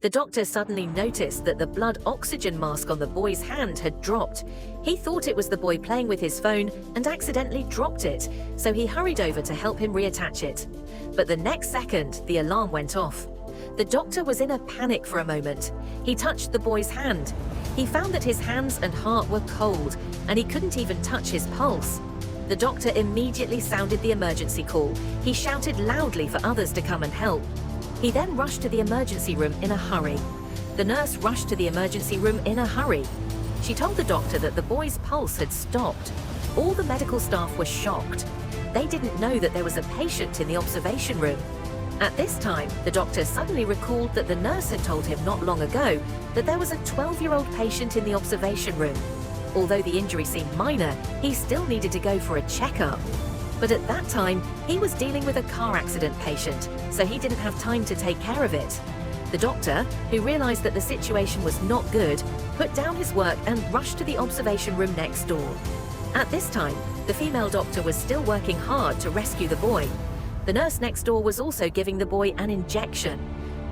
The doctor suddenly noticed that the blood oxygen mask on the boy's hand had dropped. He thought it was the boy playing with his phone and accidentally dropped it, so he hurried over to help him reattach it. But the next second, the alarm went off. The doctor was in a panic for a moment. He touched the boy's hand. He found that his hands and heart were cold, and he couldn't even touch his pulse. The doctor immediately sounded the emergency call. He shouted loudly for others to come and help. He then rushed to the emergency room in a hurry. The nurse rushed to the emergency room in a hurry. She told the doctor that the boy's pulse had stopped. All the medical staff were shocked. They didn't know that there was a patient in the observation room. At this time, the doctor suddenly recalled that the nurse had told him not long ago that there was a 12-year-old patient in the observation room. Although the injury seemed minor, he still needed to go for a checkup. But at that time, he was dealing with a car accident patient, so he didn't have time to take care of it. The doctor, who realized that the situation was not good, put down his work and rushed to the observation room next door. At this time, the female doctor was still working hard to rescue the boy. The nurse next door was also giving the boy an injection.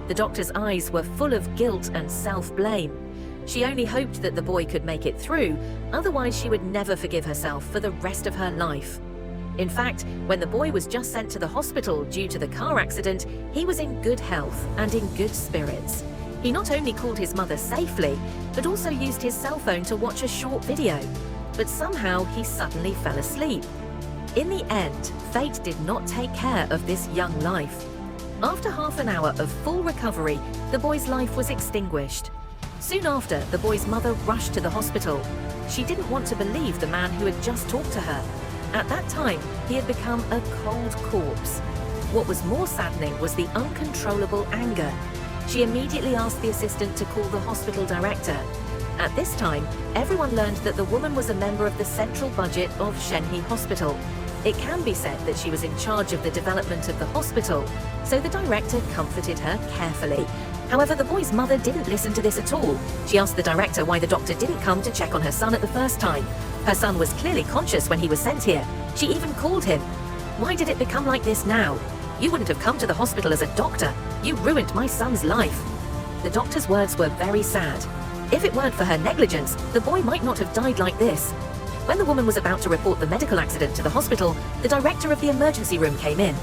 The doctor's eyes were full of guilt and self-blame. She only hoped that the boy could make it through, otherwise she would never forgive herself for the rest of her life. In fact, when the boy was just sent to the hospital due to the car accident, he was in good health and in good spirits. He not only called his mother safely, but also used his cell phone to watch a short video. But somehow he suddenly fell asleep. In the end, fate did not take care of this young life. After half an hour of full recovery, the boy's life was extinguished. Soon after, the boy's mother rushed to the hospital. She didn't want to believe the man who had just talked to her. At that time, he had become a cold corpse. What was more saddening was the uncontrollable anger. She immediately asked the assistant to call the hospital director. At this time, everyone learned that the woman was a member of the central budget of Shenhe Hospital. It can be said that she was in charge of the development of the hospital, so the director comforted her carefully. However, the boy's mother didn't listen to this at all. She asked the director why the doctor didn't come to check on her son at the first time. Her son was clearly conscious when he was sent here. She even called him. Why did it become like this now? You wouldn't have come to the hospital as a doctor. You ruined my son's life. The doctor's words were very sad. If it weren't for her negligence, the boy might not have died like this. When the woman was about to report the medical accident to the hospital, the director of the emergency room came in.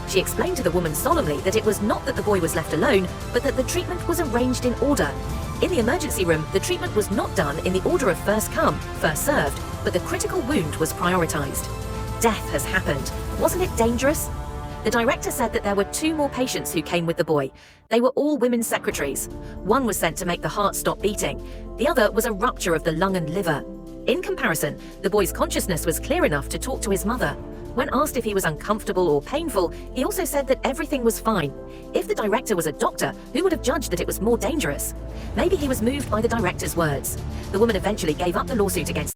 She explained to the woman solemnly that it was not that the boy was left alone, but that the treatment was arranged in order. In the emergency room, the treatment was not done in the order of first come, first served, but the critical wound was prioritized. Death has happened. Wasn't it dangerous? The director said that there were 2 more patients who came with the boy. They were all women's secretaries. One was sent to make the heart stop beating. The other was a rupture of the lung and liver. In comparison, the boy's consciousness was clear enough to talk to his mother. When asked if he was uncomfortable or painful, he also said that everything was fine. If the director was a doctor, who would have judged that it was more dangerous? Maybe he was moved by the director's words. The woman eventually gave up the lawsuit against